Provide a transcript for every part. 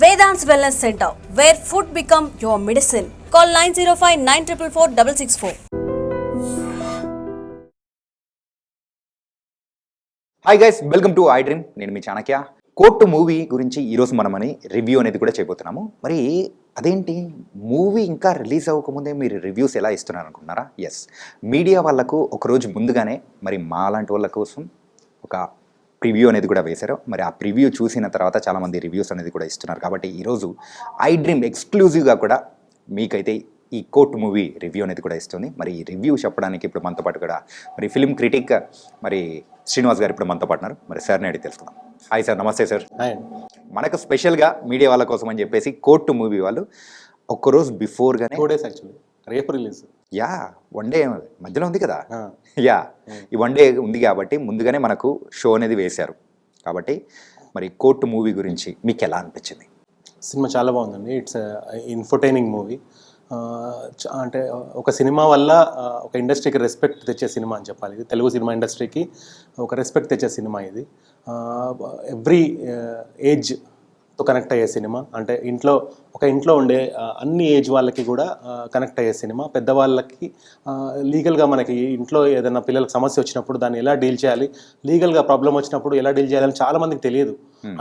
Vedant's Wellness Center, where food become your medicine. Call 905-944-664. Hi guys, welcome to I dream. నేను మీ Chanakya. Court movie గురించి ఈరోజు మనమని review అనేది కూడా చేయబోతున్నాము. మరి అదేంటి, మూవీ ఇంకా రిలీజ్ అవ్వకముందే మీరు రివ్యూస్ ఎలా ఇస్తున్నారు అనుకుంటున్నారా? ఎస్, మీడియా వాళ్ళకు ఒకరోజు ముందుగానే మరి మా లాంటి వాళ్ళ కోసం ఒక ప్రివ్యూ అనేది కూడా వేశారు. మరి ఆ ప్రివ్యూ చూసిన తర్వాత చాలామంది రివ్యూస్ అనేది కూడా ఇస్తున్నారు. కాబట్టి ఈరోజు ఐ డ్రీమ్ ఎక్స్క్లూజివ్గా కూడా మీకైతే ఈ కోర్ట్ మూవీ రివ్యూ అనేది కూడా ఇస్తుంది. మరి ఈ రివ్యూ చెప్పడానికి ఇప్పుడు మనతో పాటు కూడా మరి ఫిలిం క్రిటిక్ మరి శ్రీనివాస్ గారు ఇప్పుడు మనతో పాటు ఉన్నారు. మరి సార్ని అడిగి తెలుసుకుందాం. హాయ్ సార్, నమస్తే సార్. మనకు స్పెషల్గా మీడియా వాళ్ళ కోసం అని చెప్పేసి కోర్టు మూవీ వాళ్ళు ఒక్కరోజు బిఫోర్గానే 2 days యాక్చువల్లీ రేపు రిలీజ్. యా, 1 day మధ్యలో ఉంది కదా. యా, ఈ 1 day ఉంది కాబట్టి ముందుగానే మనకు షో అనేది వేశారు. కాబట్టి మరి కోర్టు మూవీ గురించి మీకు ఎలా అనిపించింది? సినిమా చాలా బాగుందండి. It's infotaining movie. అంటే ఒక సినిమా వల్ల ఒక ఇండస్ట్రీకి రెస్పెక్ట్ తెచ్చే సినిమా అని చెప్పాలి. ఇది తెలుగు సినిమా ఇండస్ట్రీకి ఒక రెస్పెక్ట్ తెచ్చే సినిమా ఇది. ఎవ్రీ ఏజ్తో కనెక్ట్ అయ్యే సినిమా. అంటే ఒక ఇంట్లో ఉండే అన్ని ఏజ్ వాళ్ళకి కూడా కనెక్ట్ అయ్యే సినిమా. పెద్దవాళ్ళకి లీగల్గా మనకి ఇంట్లో ఏదైనా పిల్లలకు సమస్య వచ్చినప్పుడు దాన్ని ఎలా డీల్ చేయాలి, లీగల్గా ప్రాబ్లం వచ్చినప్పుడు ఎలా డీల్ చేయాలని చాలామందికి తెలియదు.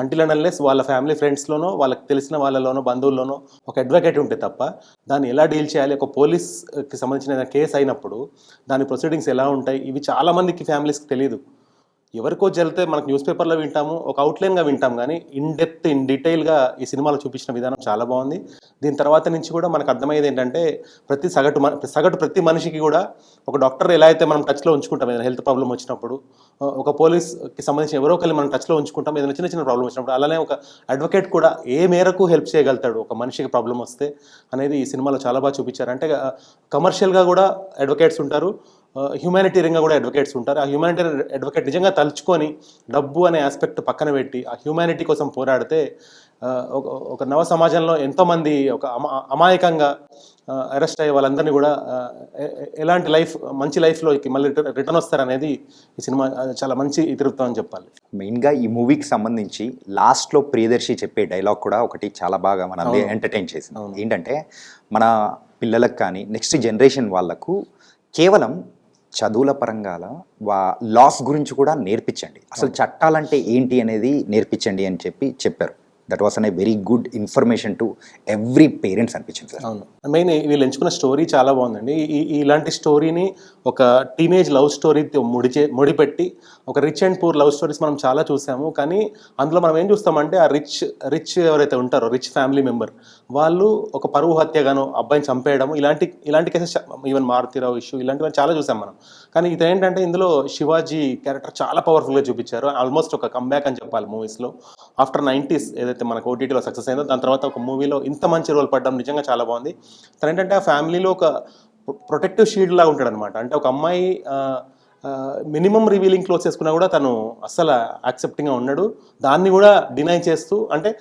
అంటిల్ అండ్ అన్లెస్ వాళ్ళ ఫ్యామిలీ ఫ్రెండ్స్లోనో వాళ్ళకి తెలిసిన వాళ్ళలోనో బంధువుల్లోనో ఒక అడ్వకేట్ ఉంటే తప్ప దాన్ని ఎలా డీల్ చేయాలి, ఒక పోలీస్కి సంబంధించిన కేసు అయినప్పుడు దాని ప్రొసీడింగ్స్ ఎలా ఉంటాయి, ఇవి చాలామందికి ఫ్యామిలీస్కి తెలియదు. ఎవరికో జరిగితే మనకు న్యూస్ పేపర్లో వింటాము, ఒక అవుట్లైన్గా వింటాం, కానీ ఇన్ డీటెయిల్గా ఈ సినిమాలో చూపించిన విధానం చాలా బాగుంది. దీని తర్వాత నుంచి కూడా మనకు అర్థమయ్యేది ఏంటంటే ప్రతి మనిషికి కూడా ఒక డాక్టర్ ఎలా అయితే మనం టచ్లో ఉంచుకుంటాం ఏదైనా హెల్త్ ప్రాబ్లం వచ్చినప్పుడు, ఒక పోలీస్కి సంబంధించిన ఎవరో ఒకరిని మనం టచ్లో ఉంచుకుంటాం ఏదైనా చిన్న ప్రాబ్లం వచ్చినప్పుడు, అలానే ఒక అడ్వకేట్ కూడా ఏ మేరకు హెల్ప్ చేయగలుగుతాడు ఒక మనిషికి ప్రాబ్లం వస్తే అనేది ఈ సినిమాలో చాలా బాగా చూపించారు. అంటే కమర్షియల్గా కూడా అడ్వకేట్స్ ఉంటారు, హ్యూమానిటేరియన్గా కూడా అడ్వకేట్స్ ఉంటారు. ఆ హ్యూమానిటేరియన్ అడ్వకేట్ నిజంగా తలుచుకొని డబ్బు అనే ఆస్పెక్ట్ పక్కన పెట్టి ఆ హ్యూమానిటీ కోసం పోరాడితే ఒక నవ సమాజంలో ఎంతోమంది ఒక అమాయకంగా అరెస్ట్ అయ్యే వాళ్ళందరినీ కూడా ఎలాంటి మంచి లైఫ్లోకి మళ్ళీ రిటర్న్ వస్తారనేది ఈ సినిమా చాలా మంచి ఇతివృత్తం అని చెప్పాలి. మెయిన్గా ఈ మూవీకి సంబంధించి లాస్ట్లో ప్రియదర్శి చెప్పే డైలాగ్ కూడా ఒకటి చాలా బాగా మనల్ని ఎంటర్టైన్ చేసింది. ఏంటంటే, మన పిల్లలకు కానీ నెక్స్ట్ జనరేషన్ వాళ్ళకు కేవలం చదువుల పరంగా లాస్ గురించి కూడా నేర్పించండి, అసలు చట్టాలంటే ఏంటి అనేది నేర్పించండి అని చెప్పారు. That was an a very good information to every parents అనిపించింది సార్. అవును, మెయిన్ వీళ్ళు ఎంచుకున్న స్టోరీ చాలా బాగుందండి. ఇలాంటి స్టోరీని ఒక టీనేజ్ లవ్ స్టోరీతో ముడిపెట్టి ఒక rich and poor love stories మనం చాలా చూసాము. కానీ అందులో మనం ఏం చూస్తామంటే ఆ రిచ్ ఎవరైతే ఉంటారో రిచ్ ఫ్యామిలీ మెంబర్ వాళ్ళు ఒక పరువు హత్యగానో అబ్బాయిని చంపేయడం, ఇలాంటి కేసెస్, ఈవెన్ మారుతిరావు ఇష్యూ ఇలాంటివన్నీ చాలా చూసాం మనం. కానీ ఇది ఏంటంటే ఇందులో శివాజీ క్యారెక్టర్ చాలా పవర్ఫుల్గా చూపించారు. ఆల్మోస్ట్ ఒక కంబ్యాక్ అని చెప్పాలి మూవీస్లో. ఆఫ్టర్ 90s ఏదైతే మనకు ఓటీటీలో సక్సెస్ అయిందో దాని తర్వాత ఒక మూవీలో ఇంత మంచి రోల్ పడడం నిజంగా చాలా బాగుంది. తను ఏంటంటే ఆ ఫ్యామిలీలో ఒక ప్రొటెక్టివ్ షీల్డ్ లాగా ఉంటాడు అనమాట. అంటే ఒక అమ్మాయి మినిమం రివీలింగ్ క్లోజ్ చేసుకున్నా కూడా తను అస్సలు యాక్సెప్టింగ్గా ఉన్నాడు. దాన్ని కూడా డినై చేస్తూ, అంటే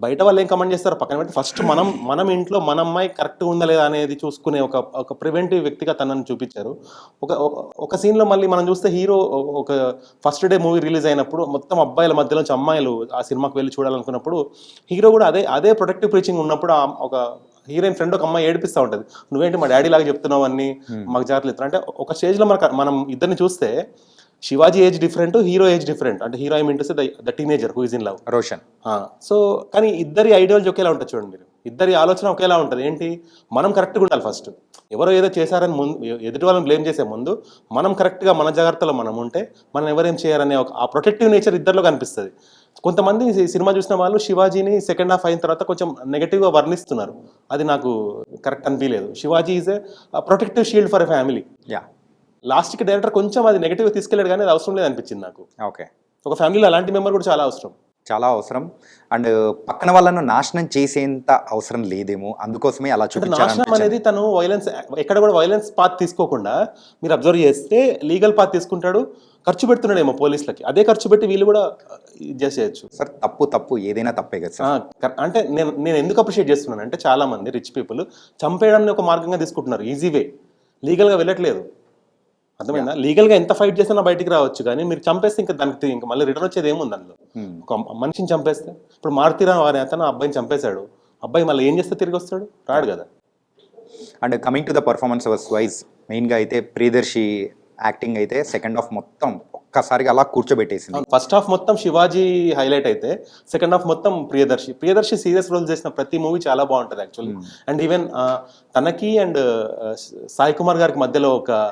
బయట వాళ్ళు ఏం కమెంట్ చేస్తారో పక్కన పెట్టి ఫస్ట్ మనం ఇంట్లో మన అమ్మాయి కరెక్ట్గా ఉందా లేదా అనేది చూసుకునే ఒక ప్రివెంటివ్ వ్యక్తిగా తనని చూపించారు. ఒక సీన్లో మళ్ళీ మనం చూస్తే హీరో ఒక ఫస్ట్ డే మూవీ రిలీజ్ అయినప్పుడు మొత్తం అబ్బాయిల మధ్యలోంచి అమ్మాయిలు ఆ సినిమాకి వెళ్ళి చూడాలనుకున్నప్పుడు హీరో కూడా అదే ప్రొటెక్టివ్ ప్రీచింగ్ ఉన్నప్పుడు ఒక హీరోయిన్ ఫ్రెండ్ ఒక అమ్మాయి ఏడిపిస్తూ ఉంటుంది, నువ్వేంటి మా డాడీ లాగా చెప్తున్నావు అన్ని మాకు జాగ్రత్తలు ఇస్తారు. అంటే ఒక స్టేజ్లో మనం ఇద్దరిని చూస్తే Shivaji age different, hero age different. అంటే hero aim interest the teenager who is in love, Roshan. So కానీ ఇద్దరి ఐడియాలజీ ఒకేలా ఉంటుంది చూడండి మీరు, ఇద్దరి ఆలోచన ఒకేలా ఉంటుంది. ఏంటి, మనం కరెక్ట్గా ఉండాలి. ఫస్ట్ ఎవరో ఏదో చేశారని ముందు ఎదుటి వాళ్ళని బ్లేమ్ చేసే ముందు మనం కరెక్ట్గా మన జాగ్రత్తలో మనం ఉంటే మనం ఎవరేం చేయాలనే ఆ ప్రొటెక్టివ్ నేచర్ ఇద్దరిలో కనిపిస్తుంది. కొంతమంది ఈ సినిమా చూసిన వాళ్ళు శివాజీని సెకండ్ హాఫ్ అయిన తర్వాత కొంచెం నెగటివ్గా వర్ణిస్తున్నారు, అది నాకు కరెక్ట్ అనిపించలేదు. Shivaji is a protective shield for a family. లాస్ట్కి డైరెక్టర్ కొంచెం అది నెగిటివ్గా తీసుకెళ్ళాడు, కానీ అది అవసరం లేదు అనిపించింది నాకు. ఓకే, ఒక ఫ్యామిలీలో అలాంటి మెంబర్ కూడా చాలా అవసరం. అండ్ పక్కన వాళ్ళను నాశనం చేసేంత అవసరం లేదేమో, అందుకోసమే అలా చూపించారు. నాశనం అనేది తను ఎక్కడ కూడా వైలెన్స్ పాత్ తీసుకోకుండా మీరు అబ్జర్వ్ చేస్తే లీగల్ పాత్ తీసుకుంటాడు, ఖర్చు పెడుతున్నాడేమో పోలీసులకి, అదే ఖర్చు పెట్టి వీళ్ళు కూడా చేయొచ్చు. సార్ తప్పు ఏదైనా తప్పే కదా సార్. అంటే నేను ఎందుకు అప్రిషియేట్ చేస్తున్నాను అంటే, చాలా మంది రిచ్ పీపుల్ చంపేయడాన్ని ఒక మార్గంగా తీసుకుంటున్నారు, ఈజీ వే, లీగల్గా వెళ్ళట్లేదు. అర్థమైందా? లీగల్గా ఎంత ఫైట్ చేసినా బయటికి రావచ్చు, కానీ మీరు చంపేస్తే ఇంకా దానికి ఇంకా మళ్ళీ రిటర్న్ వచ్చేది ఏముంది అందులో? ఒక మనిషిని చంపేస్తే, ఇప్పుడు మారుతీరావు అనే అతను అబ్బాయిని చంపేశాడు, అబ్బాయి మళ్ళీ ఏం చేస్తే తిరిగి వస్తాడు? రాడు కదా. And coming to the performance wise మెయిన్గా అయితే ప్రియదర్శి యాక్టింగ్ అయితే సెకండ్ హాఫ్ మొత్తం ఒక్కసారిగా అలా కూర్చోబెట్టేసింది. ఫస్ట్ హాఫ్ మొత్తం శివాజీ హైలైట్ అయితే సెకండ్ హాఫ్ మొత్తం ప్రియదర్శి సీరియస్ రోల్ చేసిన ప్రతి మూవీ చాలా బాగుంటుంది యాక్చువల్లీ. అండ్ ఈవెన్ తనకి అండ్ సాయి కుమార్ గారికి మధ్యలో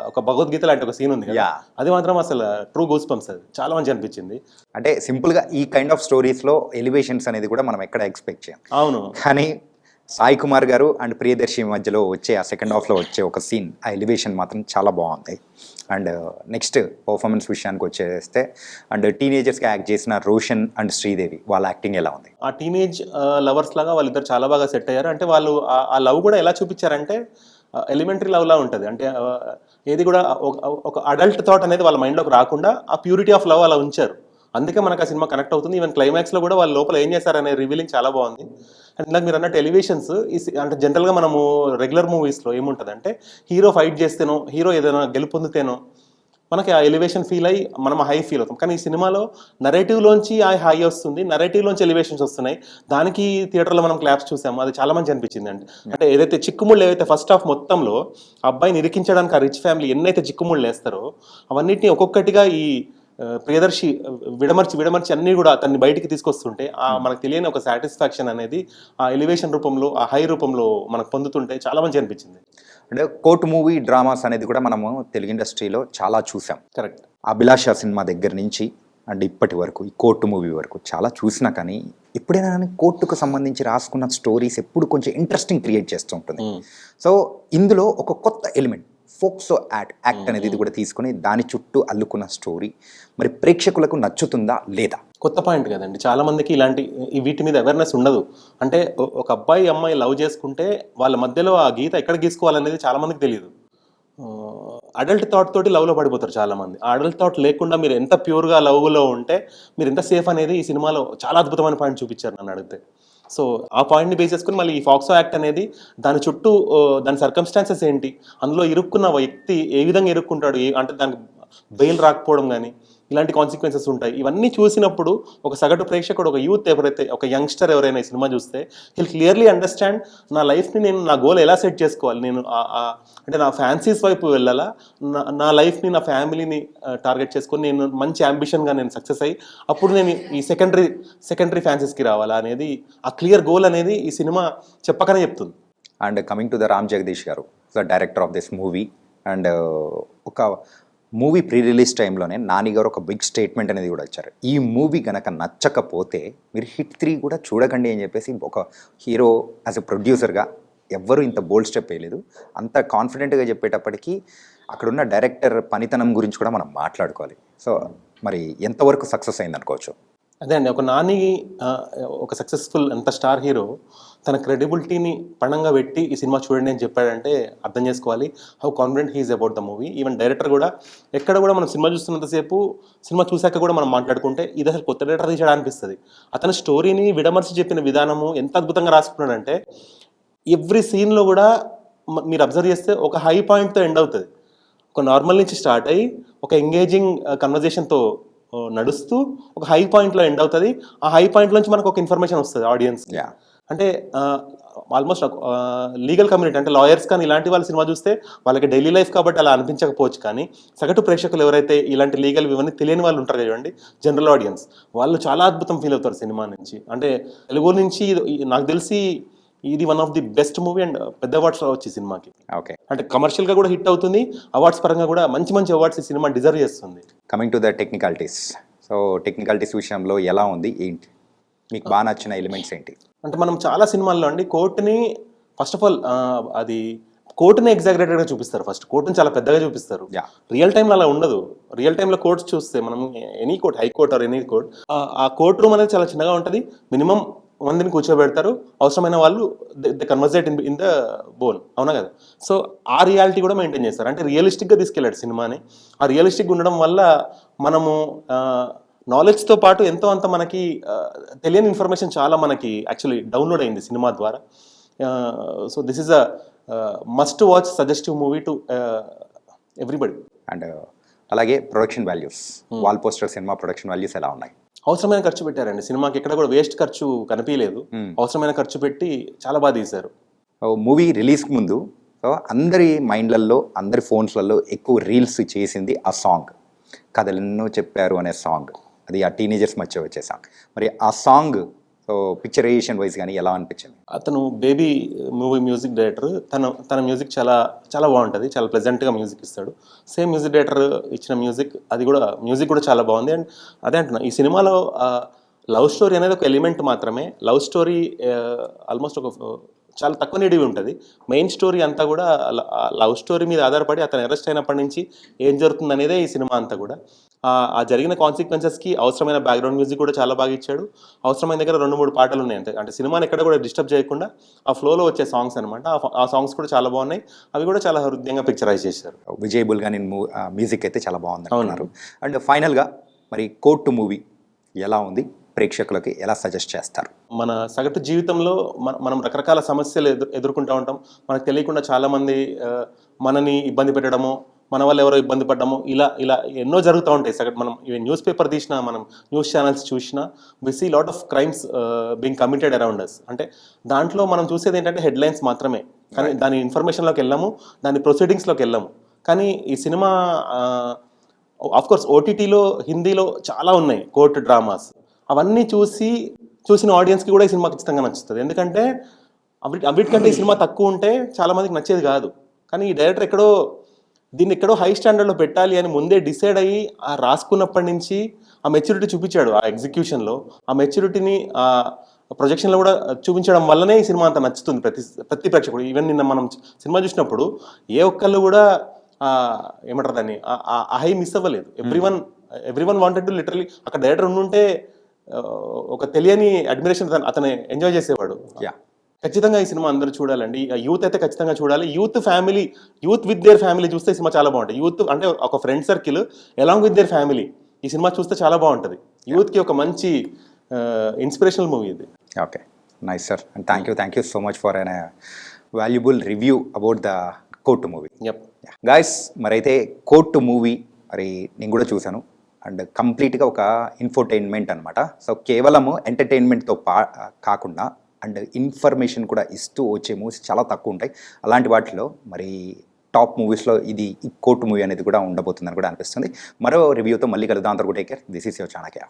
ఒక భగవద్గీత లాంటి ఒక సీన్ ఉంది కదా, అది మాత్రం అసలు ట్రూ గూస్ బంప్స్, అది చాలా మంచి అనిపించింది. అంటే సింపుల్గా ఈ కైండ్ ఆఫ్ స్టోరీస్లో ఎలివేషన్స్ అనేది కూడా మనం ఎక్కడ ఎక్స్పెక్ట్ చేయం. అవును, కానీ సాయి కుమార్ గారు అండ్ ప్రియదర్శి మధ్యలో వచ్చే ఆ సెకండ్ హాఫ్లో వచ్చే ఒక సీన్, ఆ ఎలివేషన్ మాత్రం చాలా బాగుంది. అండ్ నెక్స్ట్ పర్ఫార్మెన్స్ విషయానికి వచ్చేస్తే, అండ్ టీనేజర్స్గా యాక్ట్ చేసిన రోషన్ అండ్ శ్రీదేవి వాళ్ళ యాక్టింగ్ ఎలా ఉంది? ఆ టీనేజ్ లవర్స్ లాగా వాళ్ళిద్దరు చాలా బాగా సెట్ అయ్యారు. అంటే వాళ్ళు ఆ లవ్ కూడా ఎలా చూపించారంటే ఎలిమెంటరీ లవ్ లా ఉంటుంది. అంటే ఏది కూడా ఒక అడల్ట్ థాట్ అనేది వాళ్ళ మైండ్లోకి రాకుండా ఆ ప్యూరిటీ ఆఫ్ లవ్ అలా ఉంచారు. అందుకే మనకు ఆ సినిమా కనెక్ట్ అవుతుంది. ఈవెన్ క్లైమాక్స్లో కూడా వాళ్ళ లోపల ఏం చేశారనే రివీలింగ్ చాలా బాగుంది. అండ్ ఇందాక మీరు అన్నట్టు ఎలివేషన్స్, అంటే జనరల్గా మనము రెగ్యులర్ మూవీస్లో ఏముంటుంది అంటే హీరో ఫైట్ చేస్తేనో, హీరో ఏదైనా గెలుపొందితేనో మనకి ఆ ఎలివేషన్ ఫీల్ అయ్యి మనం హై ఫీల్ అవుతాం. కానీ ఈ సినిమాలో నరేటివ్లోంచి ఆ హై వస్తుంది, నరేటివ్లోంచి ఎలివేషన్స్ వస్తున్నాయి. దానికి థియేటర్లో మనం క్లాప్స్ చూసాము, అది చాలా మంచి అనిపించింది. అంటే ఏదైతే చిక్కుముళ్ళు ఏవైతే ఫస్ట్ హాఫ్ మొత్తంలో అబ్బాయిని ఇరికించడానికి ఆ రిచ్ ఫ్యామిలీ ఎన్నైతే చిక్కుముళ్ళు వేస్తారో అవన్నిటిని ఒక్కొక్కటిగా ఈ ప్రియదర్శి విడమర్చి అన్నీ కూడా అతన్ని బయటికి తీసుకొస్తుంటే మనకు తెలియని ఒక సాటిస్ఫాక్షన్ అనేది ఆ ఎలివేషన్ రూపంలో, ఆ హై రూపంలో మనకు పొందుతుంటే చాలా మంచి అనిపించింది. అంటే కోర్ట్ మూవీ డ్రామాస్ అనేది కూడా మనము తెలుగు ఇండస్ట్రీలో చాలా చూసాం. కరెక్ట్. అభిలాష సినిమా దగ్గర నుంచి అండ్ ఇప్పటి వరకు ఈ కోర్టు మూవీ వరకు చాలా చూసినా, కానీ ఎప్పుడైనా కానీ కోర్టుకు సంబంధించి రాసుకున్న స్టోరీస్ ఎప్పుడు కొంచెం ఇంట్రెస్టింగ్ క్రియేట్ చేస్తూ ఉంటుంది. సో ఇందులో ఒక కొత్త ఎలిమెంట్ ఫోక్సో యాక్ట్ అనేది ఇది కూడా తీసుకుని దాని చుట్టూ అల్లుకున్న స్టోరీ మరి ప్రేక్షకులకు నచ్చుతుందా లేదా? కొత్త పాయింట్ కదండి, చాలా మందికి వీటి మీద అవేర్నెస్ ఉండదు. అంటే ఒక అబ్బాయి అమ్మాయి లవ్ చేసుకుంటే వాళ్ళ మధ్యలో ఆ గీత ఎక్కడ గీసుకోవాలనేది చాలా మందికి తెలియదు. అడల్ట్ థాట్ తోటి లవ్లో పడిపోతారు చాలా మంది. ఆ అడల్ట్ థాట్ లేకుండా మీరు ఎంత ప్యూర్గా లవ్లో ఉంటే మీరు ఎంత సేఫ్ అనేది ఈ సినిమాలో చాలా అద్భుతమైన పాయింట్ చూపించారు నన్ను అడిగితే. సో ఆ పాయింట్ని బేస్ చేసుకుని మళ్ళీ ఈ ఫాక్సో యాక్ట్ అనేది దాని చుట్టూ దాని సర్కమ్స్టాన్సెస్ ఏంటి, అందులో ఇరుక్కున్న వ్యక్తి ఏ విధంగా ఇరుక్కుంటాడు, అంటే దానికి బెయిల్ రాకపోవడం కానీ ఇలాంటి కాన్సిక్వెన్సెస్ ఉంటాయి. ఇవన్నీ చూసినప్పుడు ఒక సగటు ప్రేక్షకుడు, ఒక యూత్ ఎవరైతే, ఒక యంగ్స్టర్ ఎవరైనా ఈ సినిమా చూస్తే హిల్ క్లియర్లీ అండర్స్టాండ్ నా లైఫ్ని నేను నా గోల్ ఎలా సెట్ చేసుకోవాలి, నేను అంటే నా ఫ్యాన్సీస్ వైపు వెళ్ళాలా, నా లైఫ్ని నా ఫ్యామిలీని టార్గెట్ చేసుకొని నేను మంచి అంబిషన్గా నేను సక్సెస్ అయ్యి అప్పుడు నేను ఈ సెకండరీ ఫ్యాన్సీస్కి రావాలా అనేది ఆ క్లియర్ గోల్ అనేది ఈ సినిమా చెప్పకనే చెప్తుంది. And coming to the Ram Jagadeesh గారు, the director of this movie, and ఒక మూవీ ప్రీ రిలీజ్ టైంలోనే నాని గారు ఒక బిగ్ స్టేట్మెంట్ అనేది కూడా వచ్చారు. ఈ మూవీ కనుక నచ్చకపోతే మీరు హిట్ 3 కూడా చూడకండి అని చెప్పేసి ఒక హీరో యాజ్ ఎ ప్రొడ్యూసర్గా ఎవ్వరూ ఇంత బోల్డ్ స్టెప్ వేయలేదు. అంత కాన్ఫిడెంట్గా చెప్పేటప్పటికీ అక్కడున్న డైరెక్టర్ పనితనం గురించి కూడా మనం మాట్లాడుకోవాలి. సో మరి ఎంతవరకు సక్సెస్ అయింది అనుకోవచ్చు? అదే అండి, ఒక నాని ఒక సక్సెస్ఫుల్ ఎంత స్టార్ హీరో తన క్రెడిబిలిటీని పణంగా పెట్టి ఈ సినిమా చూడండి అని చెప్పాడంటే అర్థం చేసుకోవాలి how confident he is about the movie. Even director కూడా ఎక్కడ కూడా మనం సినిమా చూస్తున్నంతసేపు, సినిమా చూశాక కూడా మనం మాట్లాడుకుంటే ఇది అసలు కొత్త డైరెక్టర్ తీసాడా అనిపిస్తుంది. అతని స్టోరీని విడమర్చి చెప్పిన విధానము ఎంత అద్భుతంగా రాసుకున్నాడంటే ఎవ్రీ సీన్లో కూడా మీరు అబ్జర్వ్ చేస్తే ఒక హై పాయింట్తో ఎండ్ అవుతుంది. ఒక నార్మల్ నుంచి స్టార్ట్ అయ్యి ఒక ఎంగేజింగ్ కన్వర్జేషన్తో నడుస్తూ ఒక హై పాయింట్లో ఎండ్ అవుతుంది. ఆ హై పాయింట్ నుంచి మనకు ఒక ఇన్ఫర్మేషన్ వస్తుంది ఆడియన్స్. అంటే ఆల్మోస్ట్ లీగల్ కమ్యూనిటీ అంటే లాయర్స్ కానీ ఇలాంటి వాళ్ళ సినిమా చూస్తే వాళ్ళకి డైలీ లైఫ్ కాబట్టి అలా అనిపించకపోవచ్చు, కానీ సగటు ప్రేక్షకులు ఎవరైతే ఇలాంటి లీగల్ ఇవన్నీ తెలియని వాళ్ళు ఉంటారు చూడండి, జనరల్ ఆడియన్స్, వాళ్ళు చాలా అద్భుతం ఫీల్ అవుతారు సినిమా నుంచి. అంటే తెలుగు నుంచి నాకు తెలిసి ఇది one of the best movie and పెద్ద అవార్డ్స్ వచ్చి సినిమాకి. ఓకే, అంటే కమర్షియల్గా కూడా హిట్ అవుతుంది, అవార్డ్స్ పరంగా కూడా మంచి మంచి అవార్డ్స్ ఈ సినిమా డిజర్వ్ చేస్తుంది. Coming to the technicalities, so technicalities విషయంలో ఎలా ఉంది, ఏంటి మీకు బాగా నచ్చిన ఎలిమెంట్స్ ఏంటి? అంటే మనం చాలా సినిమాల్లో అండి కోర్టుని ఫస్ట్ ఆఫ్ ఆల్ అది కోర్టుని ఎగ్జాగరేటెడ్గా చూపిస్తారు. ఫస్ట్ కోర్టుని చాలా పెద్దగా చూపిస్తారు. రియల్ టైంలో అలా ఉండదు. రియల్ టైంలో కోర్ట్స్ చూస్తే మనం any court, high court or any court, ఆ కోర్ట్ రూమ్ అనేది చాలా చిన్నగా ఉంటుంది. మినిమం 100 కూర్చోబెడతారు, అవసరమైన వాళ్ళు ద కన్వర్సేట్ ఇన్ ద బోన్, అవునా కదా? సో ఆ రియాలిటీ కూడా మెయింటైన్ చేస్తారు. అంటే రియలిస్టిక్గా తీసుకెళ్ళాడు సినిమాని. ఆ రియలిస్టిక్గా ఉండడం వల్ల మనము నాలెడ్జ్తో పాటు ఎంతో అంత మనకి తెలియని ఇన్ఫర్మేషన్ చాలా మనకి యాక్చువల్లీ డౌన్లోడ్ అయింది సినిమా ద్వారా. So this is a must watch suggestive movie to everybody. And అలాగే production values, wall poster cinema production values ఎలా ఉన్నాయి? అవసరమైన ఖర్చు పెట్టారండి. సినిమాకి ఎక్కడ కూడా వేస్ట్ ఖర్చు కనిపించలేదు. అవసరమైన ఖర్చు పెట్టి చాలా బాగా తీశారు. మూవీ రిలీజ్కి ముందు సో అందరి మైండ్లలో, అందరి ఫోన్స్లలో ఎక్కువ రీల్స్ చేసింది ఆ సాంగ్, కథలెన్నో చెప్పారు అనే సాంగ్. అది ఆ టీనేజర్స్ మధ్య వచ్చే సాంగ్. మరి ఆ సాంగ్ సో పిక్చరైజేషన్ వైజ్ కానీ ఎలా అనిపించింది? అతను బేబీ మూవీ మ్యూజిక్ డైరెక్టర్. తన మ్యూజిక్ చాలా చాలా బాగుంటుంది, చాలా ప్లెజెంట్గా మ్యూజిక్ ఇస్తాడు. సేమ్ మ్యూజిక్ డైరెక్టర్ ఇచ్చిన మ్యూజిక్, అది కూడా మ్యూజిక్ కూడా చాలా బాగుంది. అండ్ అదే అంటున్నా, ఈ సినిమాలో లవ్ స్టోరీ అనేది ఒక ఎలిమెంట్ మాత్రమే. లవ్ స్టోరీ ఆల్మోస్ట్ ఒక చాలా తక్కువ నీడివి ఉంటుంది. మెయిన్ స్టోరీ అంతా కూడా లవ్ స్టోరీ మీద ఆధారపడి అతను అరెస్ట్ అయినప్పటి నుంచి ఏం జరుగుతుంది అనేదే ఈ సినిమా అంతా కూడా. ఆ జరిగిన కాన్సిక్వెన్సెస్కి అవసరమైన బ్యాక్గ్రౌండ్ మ్యూజిక్ కూడా చాలా బాగా ఇచ్చాడు. అవసరమైన దగ్గర 2-3 పాటలు ఉన్నాయి అంతే. అంటే సినిమాని ఎక్కడ కూడా డిస్టర్బ్ చేయకుండా ఆ ఫ్లోలో వచ్చే సాంగ్స్ అనమాట. ఆ సాంగ్స్ కూడా చాలా బాగున్నాయి. అవి కూడా చాలా హృదయంగా పిక్చరైజ్ చేశారు. విజయబుల్గా నేను మ్యూజిక్ అయితే చాలా బాగుంది అంటున్నారు. అండ్ ఫైనల్గా మరి కోర్టు మూవీ ఎలా ఉంది, ప్రేక్షకులకి ఎలా సజెస్ట్ చేస్తారు? మన సగటు జీవితంలో మనం రకరకాల సమస్యలు ఎదుర్కొంటూ ఉంటాం. మనకు తెలియకుండా చాలామంది మనని ఇబ్బంది పెట్టడము, మన వల్ల ఎవరో ఇబ్బంది పడ్డము, ఇలా ఎన్నో జరుగుతూ ఉంటాయి. సగటు మనం ఈవెన్ న్యూస్ పేపర్ తీసినా, మనం న్యూస్ ఛానల్స్ చూసినా, we see lot of crimes being committed around us. అంటే దాంట్లో మనం చూసేది ఏంటంటే హెడ్లైన్స్ మాత్రమే, కానీ దాని ఇన్ఫర్మేషన్లోకి వెళ్ళాము, దాని ప్రొసీడింగ్స్లోకి వెళ్ళాము. కానీ ఈ సినిమా ఆఫ్కోర్స్ ఓటీటీలో హిందీలో చాలా ఉన్నాయి కోర్టు డ్రామాస్. అవన్నీ చూసిన ఆడియన్స్కి కూడా ఈ సినిమా ఖచ్చితంగా నచ్చుతుంది. ఎందుకంటే అవిటికంటే ఈ సినిమా తక్కువ ఉంటే చాలామందికి నచ్చేది కాదు. కానీ ఈ డైరెక్టర్ దీన్ని ఎక్కడో హై స్టాండర్డ్లో పెట్టాలి అని ముందే డిసైడ్ అయ్యి ఆ రాసుకున్నప్పటి నుంచి ఆ మెచ్యూరిటీ చూపించాడు. ఆ ఎగ్జిక్యూషన్లో ఆ మెచ్యూరిటీని ప్రొజెక్షన్లో కూడా చూపించడం వల్లనే ఈ సినిమా అంత నచ్చుతుంది ప్రతి ప్రేక్షకుడు. ఈవెన్ నిన్న మనం సినిమా చూసినప్పుడు ఏ ఒక్కళ్ళు కూడా ఏమంటారు దాన్ని ఆ హై మిస్ అవ్వలేదు. ఎవ్రీవన్ వాంటెడ్ టు లిటరలీ, అక్కడ డైరెక్టర్ ఉండుంటే ఒక తెలియని అడ్మిరేషన్ అతను ఎంజాయ్ చేసేవాడు. ఖచ్చితంగా ఈ సినిమా అందరూ చూడాలండి. యూత్ అయితే ఖచ్చితంగా చూడాలి. యూత్ విత్ దేర్ ఫ్యామిలీ చూస్తే ఈ సినిమా చాలా బాగుంటుంది. యూత్ అంటే ఒక friend circle along with their family ఈ సినిమా చూస్తే చాలా బాగుంటుంది. యూత్కి ఒక మంచి ఇన్స్పిరేషనల్ మూవీ ఇది. Okay, nice sir, and thank you so much for an valuable review about the court movie. Guys, మరైతే కోర్టు మూవీ మరి నేను కూడా చూశాను. అండ్ కంప్లీట్గా ఒక ఇన్ఫోటైన్మెంట్ అనమాట. సో కేవలము ఎంటర్టైన్మెంట్తో కాకుండా అండ్ ఇన్ఫర్మేషన్ కూడా ఇస్తూ వచ్చే మూవీస్ చాలా తక్కువ ఉంటాయి. అలాంటి వాటిలో మరి టాప్ మూవీస్లో ఈ కోర్టు మూవీ అనేది కూడా ఉండబోతుందని కూడా అనిపిస్తుంది. మరో రివ్యూతో మళ్ళీ కలుద్దాం. అందరూ take care. This is your Chanakya.